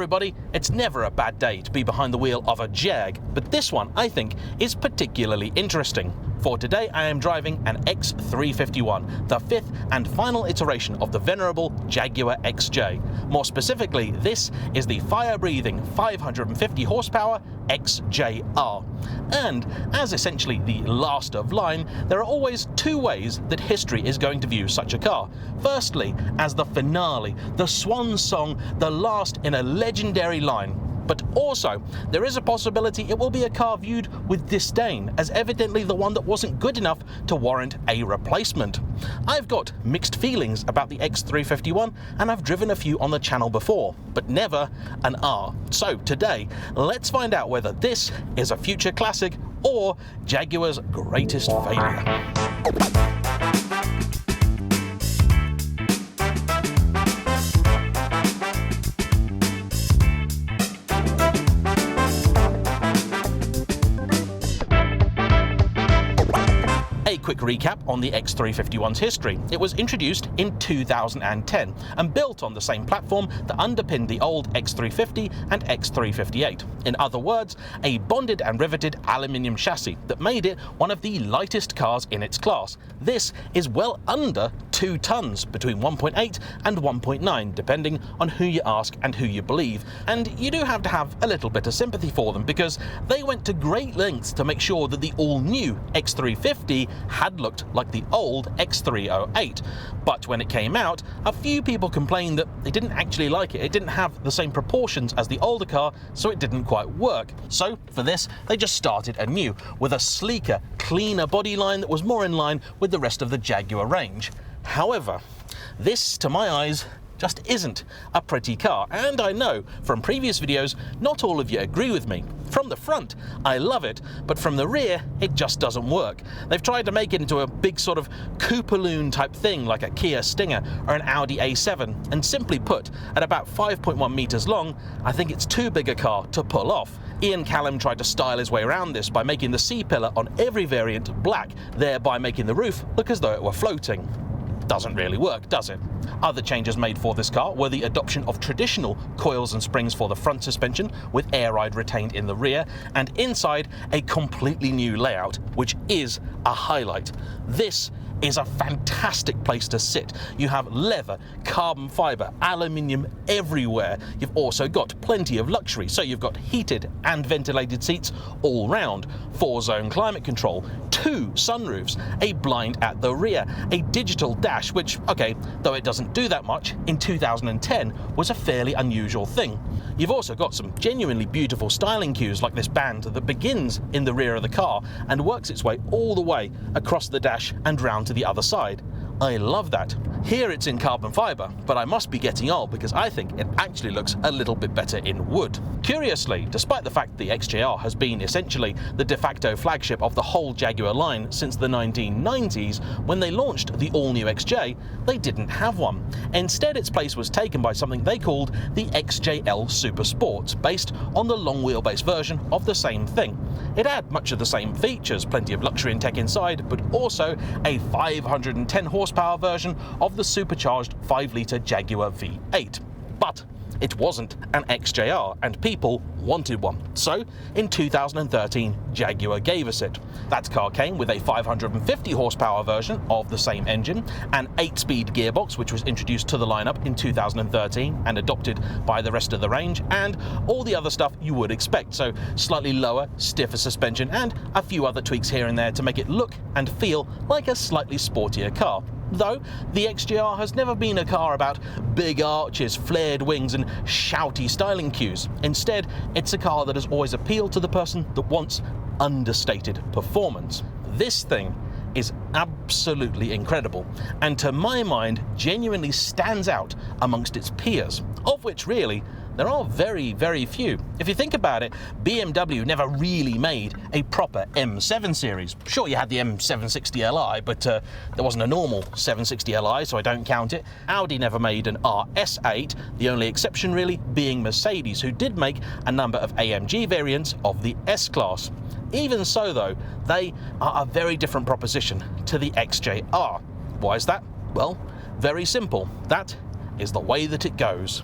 everybody, it's never a bad day to be behind the wheel of a Jag, but this one, I think, is particularly interesting. For today, I am driving an X351, the fifth and final iteration of the venerable Jaguar XJ. More specifically, this is the fire-breathing 550 horsepower XJR. And as essentially the last of line, there are always two ways that history is going to view such a car. Firstly, as the finale, the swan song, the last in a legendary line. But also, there is a possibility it will be a car viewed with disdain, as evidently the one that wasn't good enough to warrant a replacement. I've got mixed feelings about the X351, and I've driven a few on the channel before, but never an R. So today, let's find out whether this is a future classic or Jaguar's greatest failure. A quick recap on the X351's history. It was introduced in 2010 and built on the same platform that underpinned the old X350 and X358. In other words, a bonded and riveted aluminium chassis that made it one of the lightest cars in its class. This is well under 2 tons, between 1.8 and 1.9, depending on who you ask and who you believe. And you do have to have a little bit of sympathy for them, because they went to great lengths to make sure that the all-new X350 had looked like the old X308. But when it came out, a few people complained that they didn't actually like it. It didn't have the same proportions as the older car, so it didn't quite work. So for this, they just started anew with a sleeker, cleaner body line that was more in line with the rest of the Jaguar range. However, this, to my eyes, just isn't a pretty car, and I know from previous videos not all of you agree with me. From the front, I love it, but from the rear, it just doesn't work. They've tried to make it into a big sort of Coupaloon type thing like a Kia Stinger or an Audi A7, and simply put, at about 5.1 meters long, I think it's too big a car to pull off. Ian Callum tried to style his way around this by making the C-pillar on every variant black, thereby making the roof look as though it were floating. Doesn't really work, does it? Other changes made for this car were the adoption of traditional coils and springs for the front suspension, with air ride retained in the rear, and inside a completely new layout, which is a highlight. This is a fantastic place to sit. You have leather, carbon fibre, aluminium everywhere. You've also got plenty of luxury, so you've got heated and ventilated seats all round, 4-zone climate control, 2 sunroofs, a blind at the rear, a digital dash, which, okay, though it doesn't do that much, in 2010 was a fairly unusual thing. You've also got some genuinely beautiful styling cues, like this band that begins in the rear of the car and works its way all the way across the dash and round to the other side. I love that. Here it's in carbon fibre, but I must be getting old because I think it actually looks a little bit better in wood. Curiously, despite the fact the XJR has been essentially the de facto flagship of the whole Jaguar line since the 1990s, when they launched the all-new XJ, they didn't have one. Instead, its place was taken by something they called the XJL Super Sports, based on the long wheelbase version of the same thing. It had much of the same features, plenty of luxury and tech inside, but also a 510 horsepower version of the supercharged 5-litre Jaguar V8. But it wasn't an XJR, and people wanted one. So, in 2013, Jaguar gave us it. That car came with a 550 horsepower version of the same engine, an 8-speed gearbox which was introduced to the lineup in 2013 and adopted by the rest of the range, and all the other stuff you would expect, so slightly lower, stiffer suspension, and a few other tweaks here and there to make it look and feel like a slightly sportier car. Though, the XJR has never been a car about big arches, flared wings and shouty styling cues. Instead, it's a car that has always appealed to the person that wants understated performance. This thing is absolutely incredible, and to my mind, genuinely stands out amongst its peers, of which really there are very, very few. If you think about it, BMW never really made a proper M7 series. Sure, you had the M760 Li, but there wasn't a normal 760 Li, so I don't count it. Audi never made an RS8, the only exception really being Mercedes, who did make a number of AMG variants of the S-Class. Even so though, they are a very different proposition to the XJR. Why is that? Well, very simple. That is the way that it goes.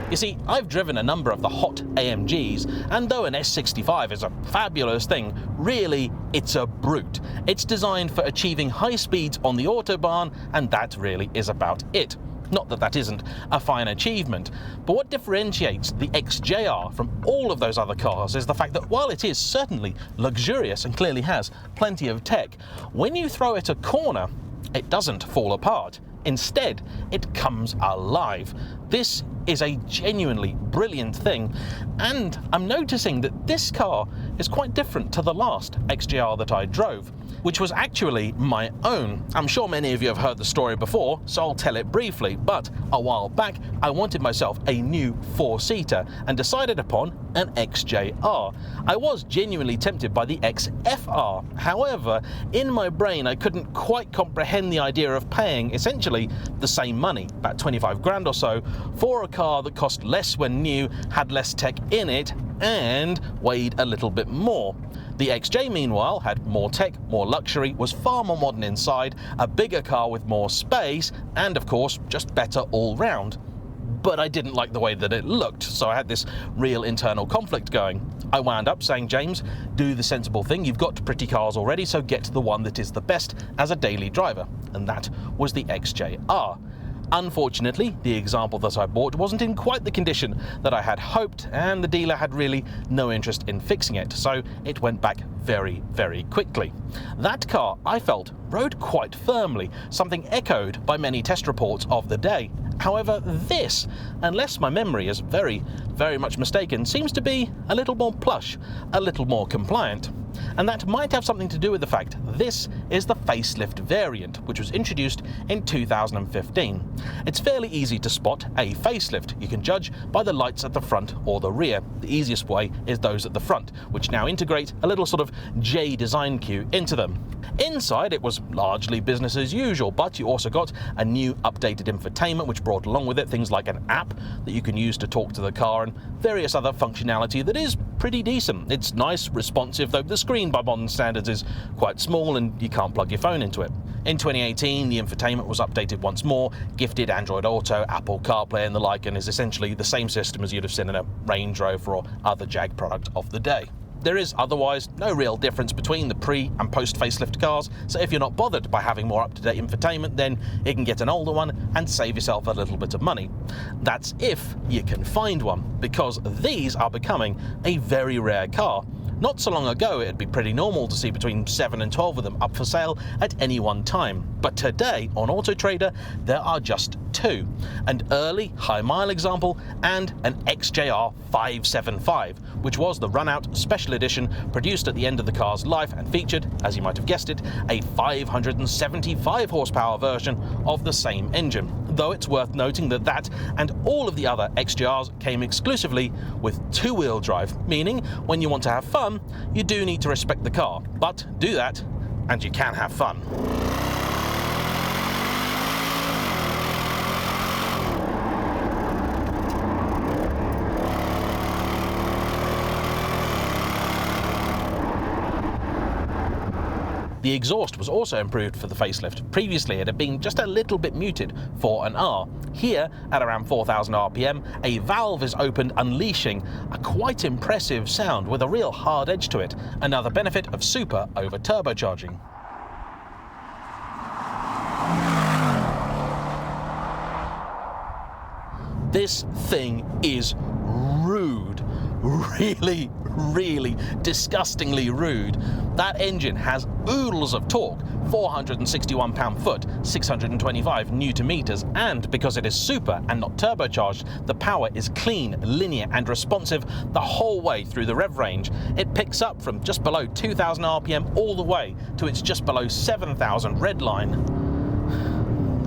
You see, I've driven a number of the hot AMGs, and though an S65 is a fabulous thing, really it's a brute. It's designed for achieving high speeds on the autobahn, and that really is about it. Not that that isn't a fine achievement, but what differentiates the XJR from all of those other cars is the fact that while it is certainly luxurious and clearly has plenty of tech, when you throw it a corner, it doesn't fall apart. Instead, it comes alive. This is a genuinely brilliant thing, and I'm noticing that this car is quite different to the last XJR that I drove, which was actually my own. I'm sure many of you have heard the story before, so I'll tell it briefly, but a while back I wanted myself a new four-seater and decided upon an XJR. I was genuinely tempted by the XFR, however, in my brain I couldn't quite comprehend the idea of paying essentially the same money, about 25 grand or so, for a car that cost less when new, had less tech in it, and weighed a little bit more. The XJ, meanwhile, had more tech, more luxury, was far more modern inside, a bigger car with more space, and of course, just better all round. But I didn't like the way that it looked, so I had this real internal conflict going. I wound up saying, James, do the sensible thing, you've got pretty cars already, so get to the one that is the best as a daily driver, and that was the XJR. Unfortunately, the example that I bought wasn't in quite the condition that I had hoped, and the dealer had really no interest in fixing it, so it went back very, very quickly. That car, I felt, rode quite firmly, something echoed by many test reports of the day. However, this, unless my memory is very, very much mistaken, seems to be a little more plush, a little more compliant. And that might have something to do with the fact this is the facelift variant, which was introduced in 2015. It's fairly easy to spot a facelift. You can judge by the lights at the front or the rear. The easiest way is those at the front, which now integrate a little sort of J design cue into them. Inside it was largely business as usual, but you also got a new updated infotainment which brought along with it things like an app that you can use to talk to the car and various other functionality that is pretty decent. It's nice, responsive, though the screen by modern standards is quite small and you can't plug your phone into it. In 2018, the infotainment was updated once more, gifted Android Auto, Apple CarPlay and the like, and is essentially the same system as you'd have seen in a Range Rover or other Jag product of the day. There is otherwise no real difference between the pre and post facelift cars, so if you're not bothered by having more up-to-date infotainment, then you can get an older one and save yourself a little bit of money. That's if you can find one, because these are becoming a very rare car. Not so long ago, it'd be pretty normal to see between 7 and 12 of them up for sale at any one time. But today, on Auto Trader, there are just 2. An early, high-mile example and an XJR 575, which was the run-out special edition produced at the end of the car's life and featured, as you might have guessed it, a 575 horsepower version of the same engine. Though it's worth noting that that and all of the other XJRs came exclusively with 2-wheel drive, meaning when you want to have fun, you do need to respect the car, but do that and you can have fun. The exhaust was also improved for the facelift. Previously it had been just a little bit muted for an R. Here, at around 4,000 RPM, a valve is opened, unleashing a quite impressive sound with a real hard edge to it, another benefit of super over turbocharging. This thing is rude. Really, really disgustingly rude. That engine has oodles of torque, 461 pound-foot, 625 newton-meters, and because it is super and not turbocharged, the power is clean, linear and responsive the whole way through the rev range. It picks up from just below 2,000 RPM all the way to its just below 7,000 red line.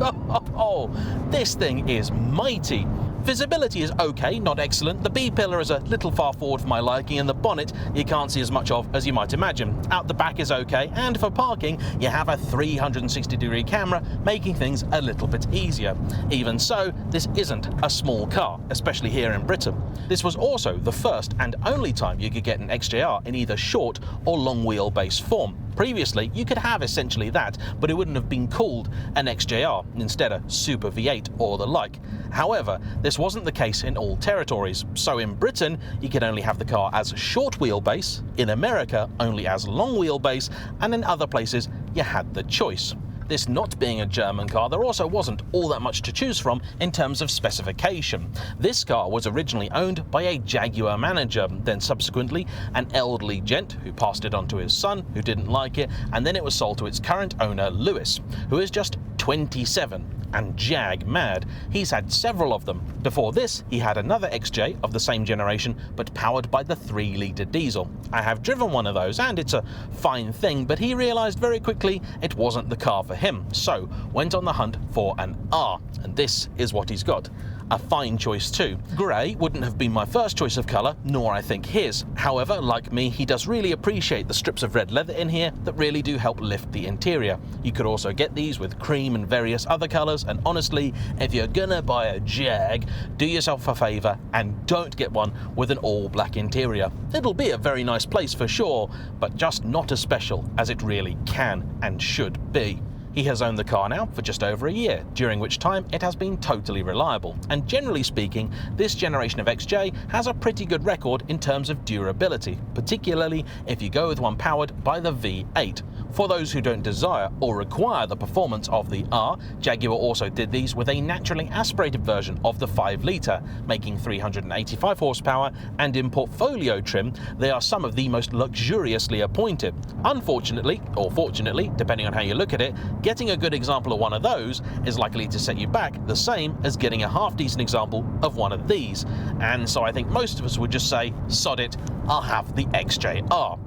Oh, this thing is mighty. Visibility is okay, not excellent. The B-pillar is a little far forward for my liking, and the bonnet you can't see as much of as you might imagine. Out the back is okay, and for parking you have a 360-degree camera, making things a little bit easier. Even so, this isn't a small car, especially here in Britain. This was also the first and only time you could get an XJR in either short or long wheelbase form. Previously, you could have essentially that, but it wouldn't have been called an XJR, instead a Super V8 or the like. However, this wasn't the case in all territories, so in Britain you could only have the car as short wheelbase, in America only as long wheelbase, and in other places you had the choice. This not being a German car, there also wasn't all that much to choose from in terms of specification. This car was originally owned by a Jaguar manager, then subsequently an elderly gent who passed it on to his son, who didn't like it, and then it was sold to its current owner, Lewis, who is just 27 and Jag mad. He's had several of them. Before this, he had another XJ of the same generation, but powered by the 3-litre diesel. I have driven one of those, and it's a fine thing, but he realised very quickly it wasn't the car for him, so went on the hunt for an R, and this is what he's got. A fine choice too. Grey wouldn't have been my first choice of colour, nor I think his. However, like me, he does really appreciate the strips of red leather in here that really do help lift the interior. You could also get these with cream and various other colours, and honestly, if you're gonna buy a Jag, do yourself a favour and don't get one with an all black interior. It'll be a very nice place for sure, but just not as special as it really can and should be. He has owned the car now for just over a year, during which time it has been totally reliable, and generally speaking, this generation of XJ has a pretty good record in terms of durability, particularly if you go with one powered by the V8. For those who don't desire or require the performance of the R, Jaguar also did these with a naturally aspirated version of the 5-litre, making 385 horsepower, and in portfolio trim, they are some of the most luxuriously appointed. Unfortunately, or fortunately, depending on how you look at it, getting a good example of one of those is likely to set you back the same as getting a half-decent example of one of these. And so I think most of us would just say, sod it, I'll have the XJR.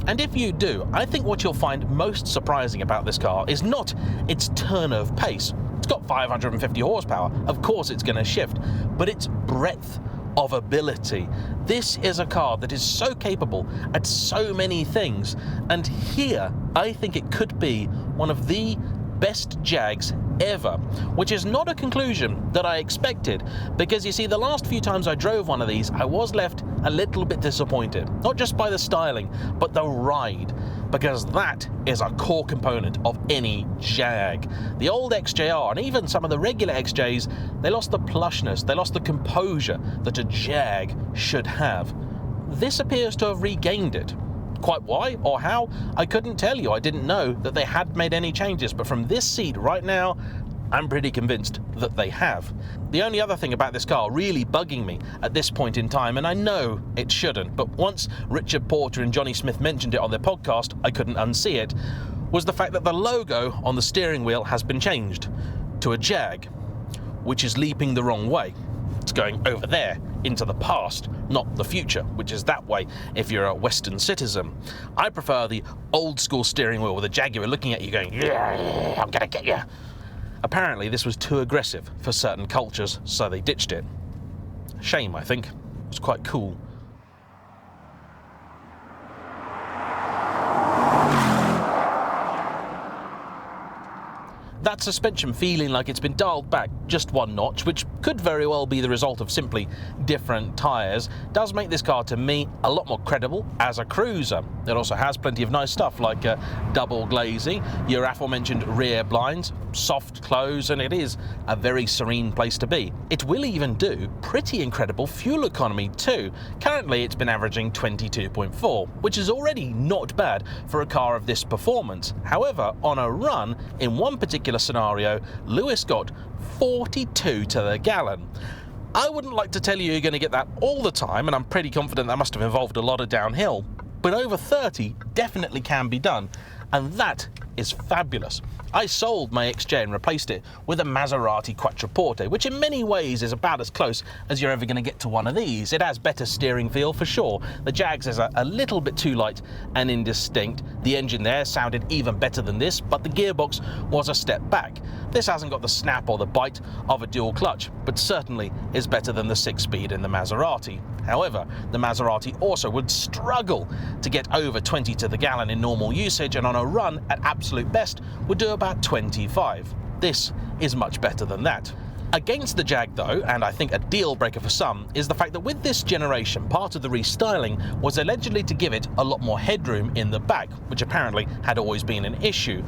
And if you do, I think what you'll find most surprising about this car is not its turn of pace. It's got 550 horsepower, of course it's going to shift, but its breadth of ability. This is a car that is so capable at so many things, and here I think it could be one of the best Jags ever, which is not a conclusion that I expected, because you see, the last few times I drove one of these, I was left a little bit disappointed, not just by the styling, but the ride, because that is a core component of any Jag. The old XJR, and even some of the regular XJs, they lost the plushness, they lost the composure that a Jag should have. This appears to have regained it. Quite why or how, I couldn't tell you. I didn't know that they had made any changes, but from this seat right now, I'm pretty convinced that they have. The only other thing about this car really bugging me at this point in time, and I know it shouldn't, but once Richard Porter and Johnny Smith mentioned it on their podcast, I couldn't unsee it, was the fact that the logo on the steering wheel has been changed to a Jag, which is leaping the wrong way. It's going over there, into the past, not the future, which is that way if you're a Western citizen. I prefer the old school steering wheel with a Jaguar looking at you going, yeah, I'm gonna get you. Apparently this was too aggressive for certain cultures, so they ditched it. Shame, I think. It was quite cool. That suspension feeling like it's been dialed back just one notch, which could very well be the result of simply different tyres, does make this car to me a lot more credible as a cruiser. It also has plenty of nice stuff like double glazing, your aforementioned rear blinds, soft close, and it is a very serene place to be. It will even do pretty incredible fuel economy too. Currently it's been averaging 22.4, which is already not bad for a car of this performance. However, on a run, in one particular scenario, Lewis got 42 to the gallon. I wouldn't like to tell you you're going to get that all the time, and I'm pretty confident that must have involved a lot of downhill, but over 30 definitely can be done, and that is fabulous. I sold my XJ and replaced it with a Maserati Quattroporte, which in many ways is about as close as you're ever going to get to one of these. It has better steering feel for sure. The Jags is a little bit too light and indistinct. The engine there sounded even better than this, but the gearbox was a step back. This hasn't got the snap or the bite of a dual clutch, but certainly is better than the 6-speed in the Maserati. However, the Maserati also would struggle to get over 20 to the gallon in normal usage, and on a run at absolute best would do about 25. This is much better than that. Against the Jag though, and I think a deal breaker for some, is the fact that with this generation, part of the restyling was allegedly to give it a lot more headroom in the back, which apparently had always been an issue.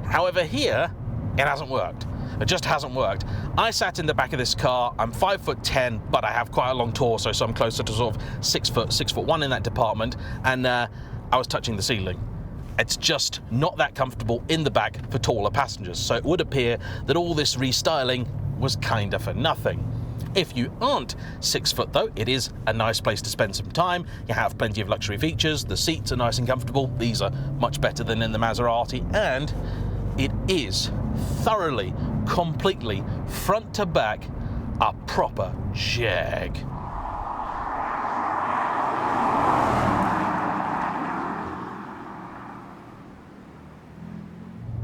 However, here, it hasn't worked. It just hasn't worked. I sat in the back of this car. I'm 5'10", but I have quite a long torso, so I'm closer to sort of 6'1" in that department, and I was touching the ceiling. It's just not that comfortable in the back for taller passengers, so it would appear that all this restyling was kinda for nothing. If you aren't 6 foot though, it is a nice place to spend some time. You have plenty of luxury features, the seats are nice and comfortable, these are much better than in the Maserati, and it is thoroughly, completely, front to back, a proper Jag.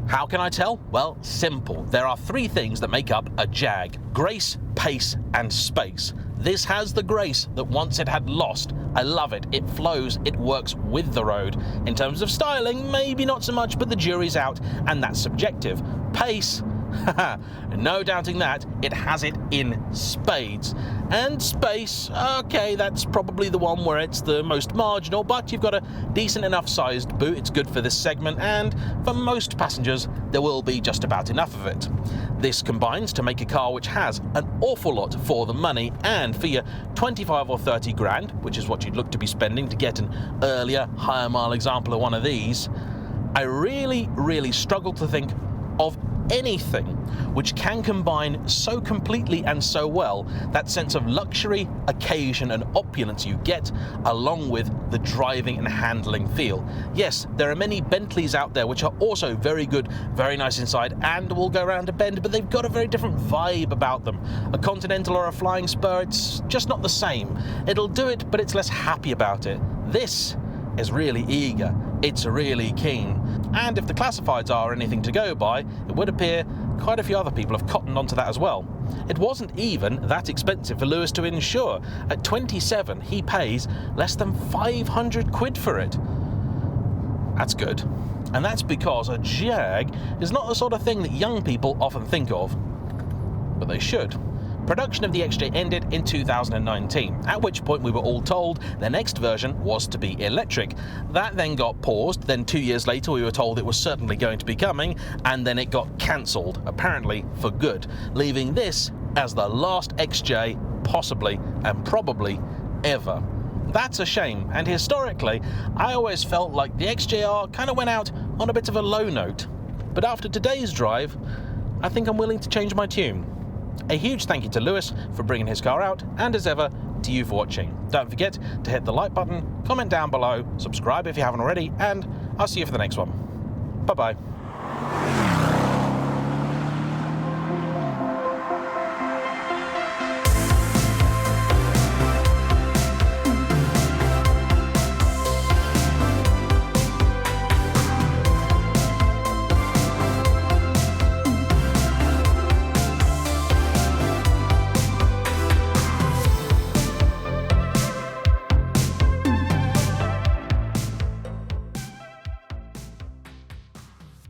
How can I tell? Well, simple. There are three things that make up a Jag: grace, pace, and space. This has the grace that once it had lost. I love it. It flows, it works with the road. In terms of styling, maybe not so much, but the jury's out, and that's subjective. Pace, no doubting that, it has it in spades. And space, okay, that's probably the one where it's the most marginal, but you've got a decent enough sized boot, it's good for this segment, and for most passengers, there will be just about enough of it. This combines to make a car which has an awful lot for the money, and for your 25 or 30 grand, which is what you'd look to be spending to get an earlier, higher mile example of one of these, I really struggle to think of anything which can combine so completely and so well that sense of luxury, occasion and opulence you get, along with the driving and handling feel. Yes, there are many Bentleys out there which are also very good, very nice inside, and will go around a bend, but they've got a very different vibe about them. A Continental or a Flying Spur, it's just not the same. It'll do it, but it's less happy about it. This is really eager, it's really keen. And if the classifieds are anything to go by, it would appear quite a few other people have cottoned onto that as well. It wasn't even that expensive for Lewis to insure. At 27, he pays less than 500 quid for it. That's good. And that's because a Jag is not the sort of thing that young people often think of. But they should. Production of the XJ ended in 2019, at which point we were all told the next version was to be electric. That then got paused, then 2 years later we were told it was certainly going to be coming, and then it got cancelled, apparently for good, leaving this as the last XJ, possibly and probably ever. That's a shame, and historically, I always felt like the XJR kind of went out on a bit of a low note. But after today's drive, I think I'm willing to change my tune. A huge thank you to Lewis for bringing his car out, and as ever, to you for watching. Don't forget to hit the like button, comment down below, subscribe if you haven't already, and I'll see you for the next one. Bye bye.